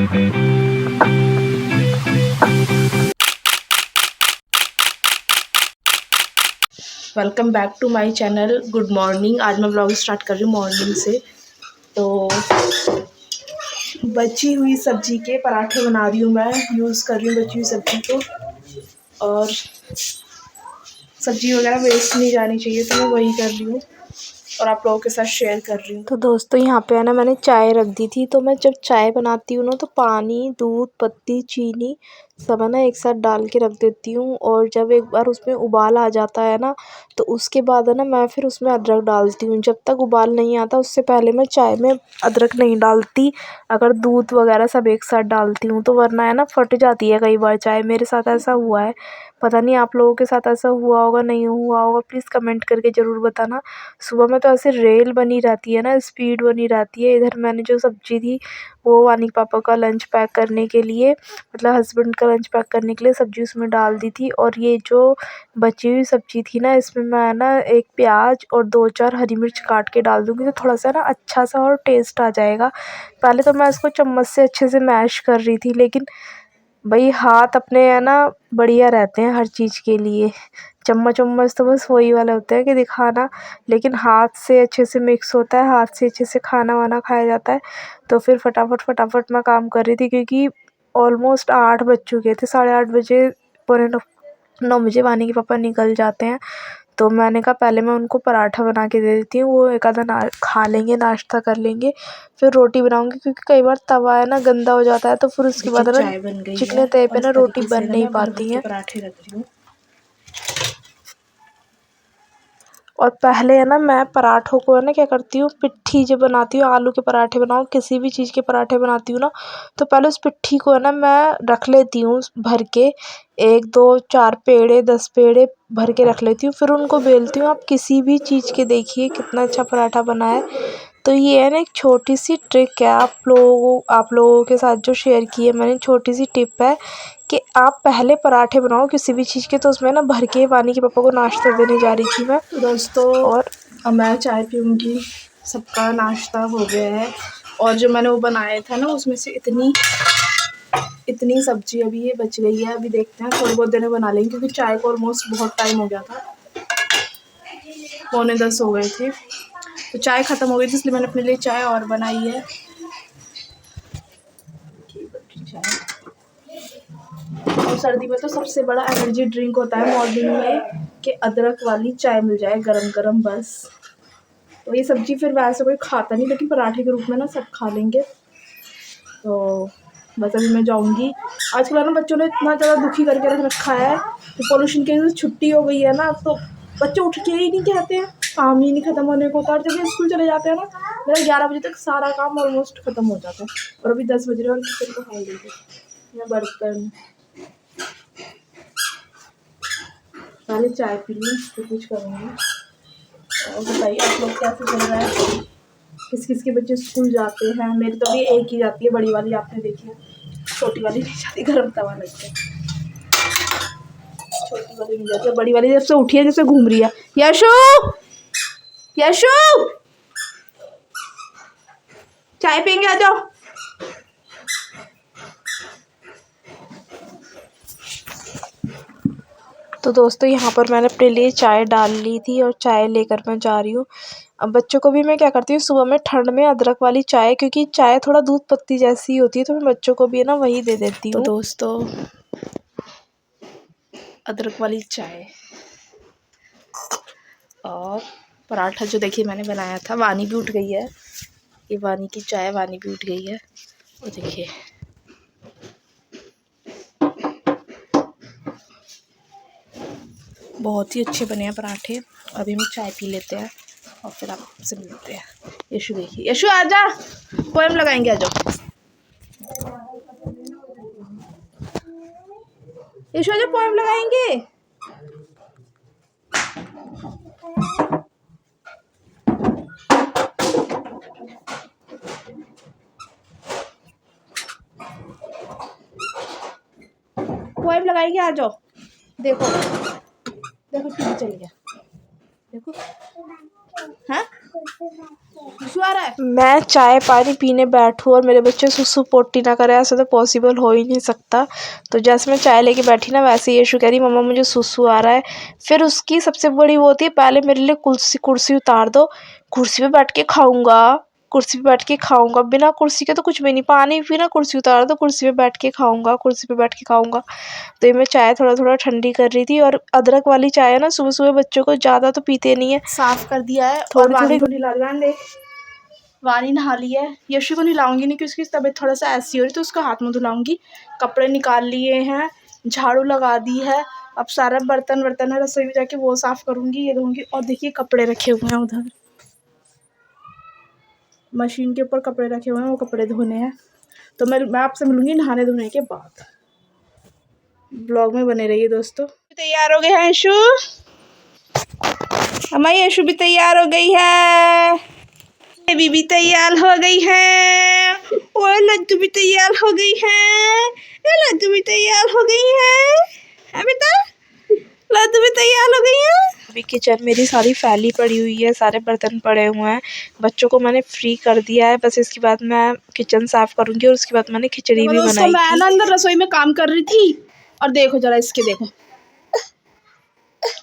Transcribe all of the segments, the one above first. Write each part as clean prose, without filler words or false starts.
Welcome back to my channel. Good morning. आज मैं vlog start कर रही हूँ मॉर्निंग से। तो बची हुई सब्जी के पराठे बना रही हूँ, मैं यूज़ कर रही हूँ बची हुई सब्जी को। और सब्जी वगैरह वेस्ट नहीं जानी चाहिए, तो मैं वही कर रही हूँ और आप लोगों के साथ शेयर कर रही हूँ। तो दोस्तों यहाँ पे है ना, मैंने चाय रख दी थी। तो मैं जब चाय बनाती हूँ ना, तो पानी, दूध, पत्ती, चीनी सब है ना एक साथ डाल के रख देती हूँ। और जब एक बार उसमें उबाल आ जाता है ना, तो उसके बाद है ना मैं फिर उसमें अदरक डालती हूँ। जब तक उबाल नहीं आता उससे पहले मैं चाय में अदरक नहीं डालती, अगर दूध वगैरह सब एक साथ डालती हूँ तो। वरना है ना फट जाती है कई बार चाय, मेरे साथ ऐसा हुआ है। पता नहीं आप लोगों के साथ ऐसा हुआ होगा नहीं हुआ होगा, प्लीज़ कमेंट करके ज़रूर बताना। सुबह में तो ऐसे रेल बनी रहती है ना, स्पीड बनी रहती है। इधर मैंने जो सब्ज़ी थी वो वानी पापा का लंच पैक करने के लिए, मतलब हस्बैंड का लंच पैक करने के लिए सब्ज़ी उसमें डाल दी थी। और ये जो बची हुई सब्ज़ी थी ना, इसमें मैं ना एक प्याज और 2-4 हरी मिर्च काट के डाल दूँगी, तो थोड़ा सा ना अच्छा सा और टेस्ट आ जाएगा। पहले तो मैं इसको चम्मच से अच्छे से मैश कर रही थी, लेकिन भाई हाथ अपने है ना बढ़िया रहते हैं हर चीज़ के लिए। चम्मच वम्मच तो बस वही वाले होते हैं कि दिखाना, लेकिन हाथ से अच्छे से मिक्स होता है, हाथ से अच्छे से खाना वाना खाया जाता है। तो फिर फटाफट मैं काम कर रही थी, क्योंकि ऑलमोस्ट 8 बज चुके थे। 8:30 बजे, पौने 9 बजे वानी के पापा निकल जाते हैं। तो मैंने कहा पहले मैं उनको पराठा बना के दे देती हूँ, वो एक आधा खा लेंगे, नाश्ता कर लेंगे, फिर रोटी बनाऊंगी। क्योंकि कई बार तवा है ना गंदा हो जाता है, तो फिर उसके बाद ना चाय बन गई चिकने है तवे और पे इस ना रोटी तरीके से बन ना नहीं मैं भर भर पाती के है। पराठे रख रही हूँ। और पहले है ना मैं पराठों को है ना क्या करती हूँ, पिट्ठी जब बनाती हूँ, आलू के पराठे बनाऊँ, किसी भी चीज़ के पराठे बनाती हूँ ना, तो पहले उस पिट्ठी को है ना मैं रख लेती हूँ भर के। 1-2-4 पेड़े 10 पेड़े भर के रख लेती हूँ, फिर उनको बेलती हूँ। आप किसी भी चीज़ के देखिए कितना अच्छा पराठा बना है। तो ये है ना एक छोटी सी ट्रिक है, आप लोगों के साथ जो शेयर की है मैंने, छोटी सी टिप है कि आप पहले पराठे बनाओ किसी भी चीज़ के। तो उसमें ना भर के वानी के पापा को नाश्ता देने जा रही थी मैं। तो दोस्तों और अब मैं चाय पीऊँगी, सबका नाश्ता हो गया है। और जो मैंने वो बनाया था ना, उसमें से इतनी सब्जी अभी ये बच गई है। अभी देखते हैं, थोड़ी बहुत देर बना लेंगे, क्योंकि चाय को ऑलमोस्ट बहुत टाइम हो गया था, 9:45 हो गए थे। तो चाय ख़त्म हो गई थी, इसलिए मैंने अपने लिए चाय और बनाई है। और सर्दी में तो सबसे बड़ा एनर्जी ड्रिंक होता है मॉर्निंग में कि अदरक वाली चाय मिल जाए गरम गरम, बस। तो ये सब्जी फिर वैसे कोई खाता नहीं, लेकिन पराठे के रूप में ना सब खा लेंगे। तो बस अभी मैं जाऊंगी। आजकल ना बच्चों ने इतना ज़्यादा दुखी करके रख रखा है कि पोल्यूशन की वजह से छुट्टी हो गई है ना, तो बच्चे उठ के ही नहीं कहते हैं, काम ही नहीं ख़त्म होने को। और जब ये स्कूल चले जाते हैं ना, मेरा 11 बजे तक सारा काम ऑलमोस्ट ख़त्म हो जाता है, और अभी 10 बज रहे हैं और किचन को हाल देंगे। मैं बर्तन पहले चाय पी लूँ, फिर कुछ करूँगी। और बताइए आप लोग कैसे चल रहा है, किस किस के बच्चे स्कूल जाते हैं। मेरी तो अभी एक ही जाती है, बड़ी वाली, आपने देखी है। छोटी वाली नहीं जाती, गर्म तवा लग के। छोटी वाली नहीं जाती, बड़ी वाली जब से उठी है जैसे घूम रही है। यशु, यशु, चाय पियेंगे, आ जाओ। तो दोस्तों यहाँ पर मैंने अपने लिए चाय डाल ली थी और चाय लेकर मैं जा रही हूँ। अब बच्चों को भी मैं क्या करती हूँ, सुबह में ठंड में अदरक वाली चाय, क्योंकि चाय थोड़ा दूध पत्ती जैसी होती है, तो मैं बच्चों को भी है ना वही दे देती तो हूँ। दोस्तों अदरक वाली चाय और पराठा जो देखिए मैंने बनाया था। वानी भी उठ गई है, ये वानी की चाय, वानी भी उठ गई है। और देखिए बहुत ही अच्छे बने हैं पराठे। अभी हम चाय पी लेते हैं और फिर आपसे मिलते हैं। यशु देखिए, यशु आजा, पोएम लगाएंगे, आ जाओ। यशु आजा, पोएम लगाएंगे। पोएम लगाएंगे, आ जाओ। देखो देखो टीवी चल गया, देखो। हाँ मैं चाय पानी पीने बैठूँ और मेरे बच्चे सुसु पोटी ना करे, ऐसा तो पॉसिबल हो ही नहीं सकता। तो जैसे मैं चाय लेके बैठी ना, वैसे ही यशु कह रही मम्मा मुझे सुसु आ रहा है। फिर उसकी सबसे बड़ी वो होती है, पहले मेरे लिए कुर्सी उतार दो, कुर्सी पे बैठ के खाऊंगा, कुर्सी पे बैठ के खाऊंगा, बिना कुर्सी के तो कुछ भी नहीं। पानी पीना, कुर्सी उतार दो, कुर्सी पे बैठ के खाऊंगा, कुर्सी पे बैठ के खाऊंगा। तो ये मैं चाय थोड़ा थोड़ा ठंडी कर रही थी। और अदरक वाली चाय है ना, सुबह सुबह बच्चों को ज़्यादा तो पीते नहीं है। साफ कर दिया है और थोड़ी वानी थोड़ी को नहला दिया। वानी नहा ली है। यशु को नहलाऊंगी नहीं क्योंकि उसकी तबीयत थोड़ा सा ऐसी हो रही, तो उसका हाथ मुँह धुलाऊंगी। कपड़े निकाल लिए हैं, झाड़ू लगा दी है। अब सारा बर्तन है रसोई में, जाके वो साफ करूंगी, ये धोऊंगी। और देखिए कपड़े रखे हुए हैं उधर, मशीन के ऊपर कपड़े रखे हुए हैं, वो कपड़े धोने हैं। तो मैं आपसे मिलूंगी नहाने धोने के बाद। ब्लॉग में बने रहिए दोस्तों। तैयार हो गए हैं यशु, हमारी यशु भी तैयार हो गई है, बेबी भी तैयार हो गई है, और लड्डू भी तैयार हो गई है, लड्डू भी तैयार हो गई है बेटा, लड्डू भी तैयार हो गई है। अभी किचन मेरी सारी फैली पड़ी हुई है, सारे बर्तन पड़े हुए हैं। बच्चों को मैंने फ्री कर दिया है, बस इसके बाद मैं किचन साफ करूंगी। और उसके बाद मैंने खिचड़ी भी बनाई थी। मैं ना अंदर रसोई में काम कर रही थी, और देखो जरा इसके, देखो,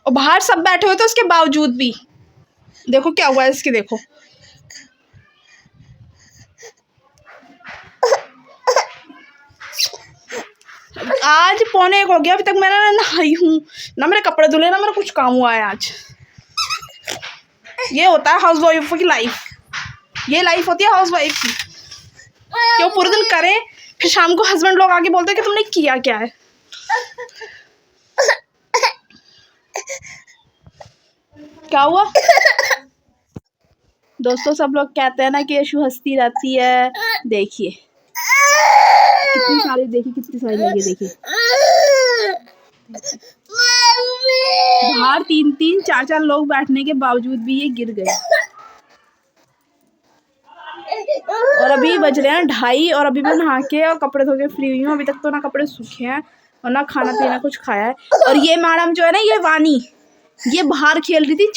और बाहर सब बैठे हुए थे उसके बावजूद भी देखो क्या हुआ है इसके, देखो। आज 1:45 हो गया, अभी तक मैंने ना नहाई हूँ, ना मेरे कपड़े धुले, ना मेरा कुछ काम हुआ है आज। ये होता है हाउस वाइफ की लाइफ, ये लाइफ होती है हाउस वाइफ की। क्यों पूरे दिन करे, फिर शाम को हस्बैंड लोग आके बोलते हैं कि तुमने किया क्या है। क्या हुआ दोस्तों, सब लोग कहते हैं ना कि यशु हंसती रहती है। देखिए कितनी सारी, देखिए कितनी सारी लगी, देखिए बाहर 3-3 4-4 लोग बैठने के बावजूद भी ये गिर गए। और अभी बज रहे हैं 2:30, और अभी मैं नहा के और कपड़े धो के फ्री हुई हूँ। अभी तक तो ना कपड़े सूखे हैं और ना खाना पीना कुछ खाया है। और ये मैडम जो है ना, ये वानी, ये बाहर खेल रही थी।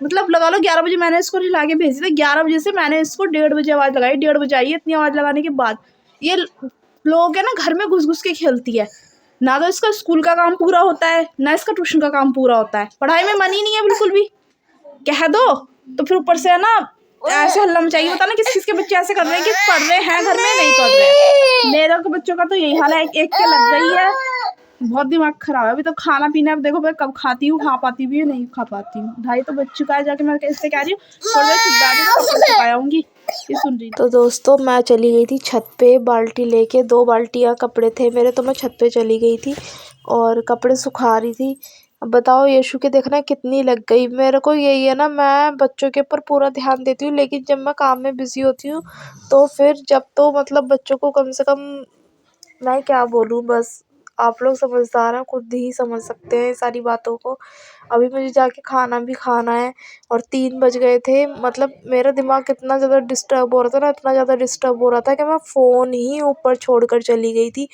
मतलब लगा लो 11 बजे मैंने इसको हिला के भेजी थी। 11 बजे से मैंने इसको 1:30 बजे आवाज़ लगाई, 1:30 बजे आई है। इतनी आवाज़ लगाने के बाद ये लोग है ना घर में घुस के खेलती है। ना तो इसका स्कूल का काम पूरा होता है, ना इसका ट्यूशन का काम पूरा होता है। पढ़ाई में मन ही नहीं है बिल्कुल भी, कह दो तो फिर ऊपर से है ना ऐसे हल्ला मचाइए। होता ना किस के बच्चे ऐसे कर रहे हैं कि पढ़ रहे हैं घर में, नहीं पढ़ रहे। मेरे को बच्चों का तो यही हाल है, एक के लग गई है, बहुत दिमाग खराब है। अभी तो खाना पीना, अब देखो मैं कब खाती हूँ, खा पाती भी नहीं खा पाती हूँ। 2:30 तो बज चुका है, जाके मैं इससे कह रही हूँ थोड़ी देर चुप आऊँगी, ये सुन रही। तो दोस्तों मैं चली गई थी छत पे बाल्टी लेके, 2 बाल्टियाँ कपड़े थे मेरे, तो मैं छत पे चली गई थी और कपड़े सुखा रही थी। अब बताओ यशु के देखना कितनी लग गई। मेरे को यही है ना, मैं बच्चों के ऊपर पूरा ध्यान देती हूँ, लेकिन जब मैं काम में बिजी होती हूँ तो फिर जब तो मतलब बच्चों को कम से कम, मैं क्या बोलूँ, बस आप लोग समझदार हैं, खुद ही समझ सकते हैं सारी बातों को। अभी मुझे जाके खाना भी खाना है और 3 बज गए थे। मतलब मेरा दिमाग इतना ज़्यादा डिस्टर्ब हो रहा था ना, इतना ज़्यादा डिस्टर्ब हो रहा था कि मैं फ़ोन ही ऊपर छोड़ कर चली गई थी।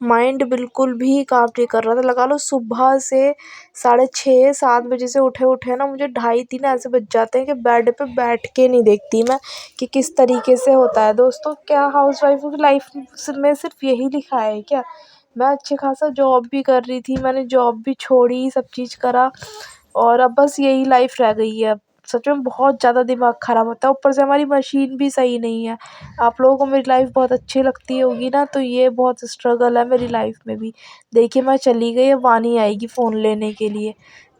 माइंड बिल्कुल भी काम नहीं कर रहा था। लगा लो सुबह से 6:30-7 बजे से उठे ना, मुझे 2:30-3 ऐसे बज जाते हैं कि बेड पे बैठ के नहीं देखती मैं कि किस तरीके से होता है। दोस्तों क्या हाउसवाइफ की लाइफ में सिर्फ यही लिखा है क्या? मैं अच्छे खासा जॉब भी कर रही थी, मैंने जॉब भी छोड़ी, सब चीज़ करा, और अब बस यही लाइफ रह गई है। अब सच में बहुत ज़्यादा दिमाग ख़राब होता है, ऊपर से हमारी मशीन भी सही नहीं है। आप लोगों को मेरी लाइफ बहुत अच्छी लगती होगी ना, तो ये बहुत स्ट्रगल है मेरी लाइफ में भी। देखिए मैं चली गई, अब वानी आएगी फ़ोन लेने के लिए।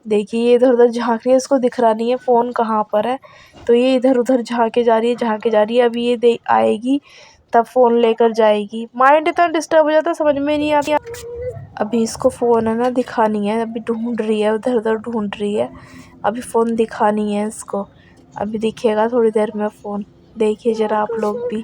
देखिए ये इधर उधर झाँक रही है, इसको दिख रहा नहीं है फ़ोन कहाँ पर है, तो ये इधर उधर झाँके जा रही है। अभी ये आएगी तब फ़ोन लेकर जाएगी। माइंड इतना डिस्टर्ब हो जाता है, समझ में नहीं आती। अभी इसको फ़ोन है ना दिखानी है, अभी ढूंढ रही है, उधर उधर ढूंढ रही है। अभी फ़ोन दिखानी है इसको, अभी दिखेगा थोड़ी देर में फ़ोन। देखिए ज़रा आप लोग भी।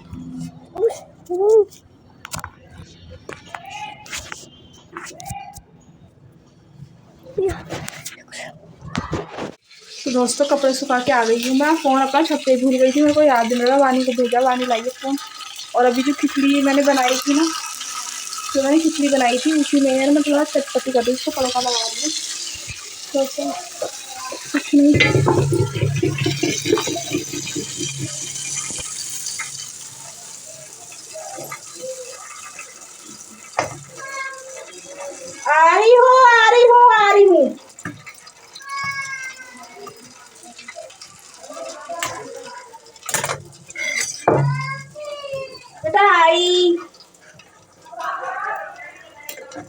तो दोस्तों कपड़े सुखा के आ गई हूँ मैं। फ़ोन अपना छत पे भूल गई थी, मेरे को याद नहीं रहा। वानी को भेजा, वानी लाई है फ़ोन। और अभी जो खिचड़ी मैंने बनाई थी ना, जो मैंने खिचड़ी बनाई थी उसी में मैं थोड़ा चटपटी कर रही हूँ, उसको तड़का लगा रही हूँ। तो कुछ नहीं, हाँ।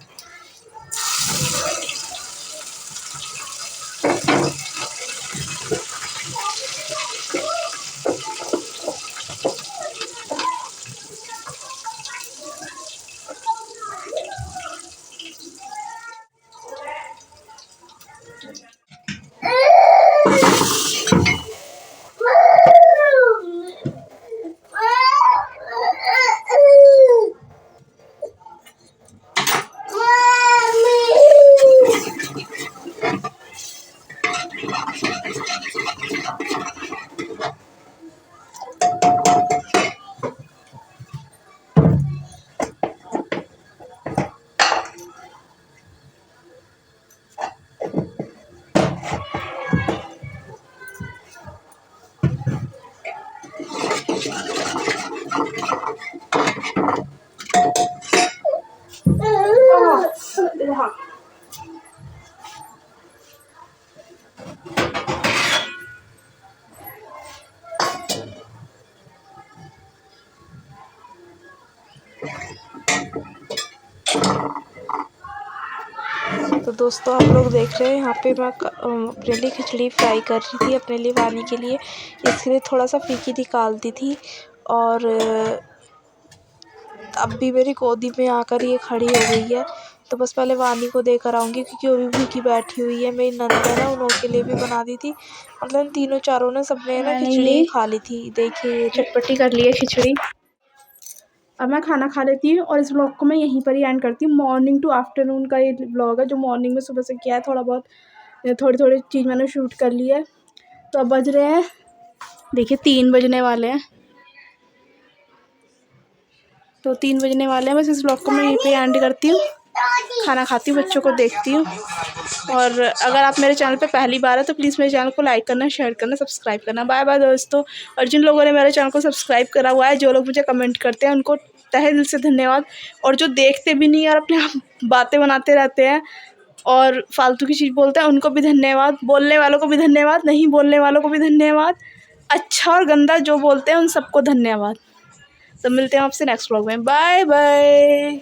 तो दोस्तों आप लोग देख रहे हैं यहाँ पे मैं अपने लिए खिचड़ी फ्राई कर रही थी अपने लिए वानी के लिए। इसके लिए थोड़ा सा फीकी निकाल दी थी और अब भी मेरी गोदी में आकर ये खड़ी हो गई है। तो बस पहले वानी को देकर आऊँगी क्योंकि वो भी भूखी बैठी हुई है। मेरी नंद है ना, उन के लिए भी बना दी थी। मतलब तीनों चारों ने सबने ना खिचड़ी खा ली थी। देखिए चटपटी कर ली है खिचड़ी। अब मैं खाना खा लेती हूँ और इस व्लॉग को मैं यहीं पर ही एंड करती हूँ। मॉर्निंग टू आफ्टरनून का ये व्लॉग है जो मॉर्निंग में सुबह से किया है। थोड़ा बहुत थोड़ी थोड़ी चीज़ मैंने शूट कर ली है। तो अब बज रहे हैं, देखिए 3 बजने वाले हैं। तो 3 बजने वाले हैं। बस इस व्लॉग को मैं यहीं पे एंड करती हूँ। खाना खाती हूँ, बच्चों को देखती हूँ। और अगर आप मेरे चैनल पे पहली बार है तो प्लीज़ मेरे चैनल को लाइक करना, शेयर करना, सब्सक्राइब करना। बाय बाय दोस्तों। और जिन लोगों ने मेरे चैनल को सब्सक्राइब करा हुआ है, जो लोग मुझे कमेंट करते हैं, उनको तहे दिल से धन्यवाद। और जो देखते भी नहीं और अपने आप बातें बनाते रहते हैं और फालतू की चीज़ बोलते हैं, उनको भी धन्यवाद। बोलने वालों को भी धन्यवाद, नहीं बोलने वालों को भी धन्यवाद। अच्छा और गंदा जो बोलते हैं उन सबको धन्यवाद। तो मिलते हैं आपसे नेक्स्ट व्लॉग में। Bye bye.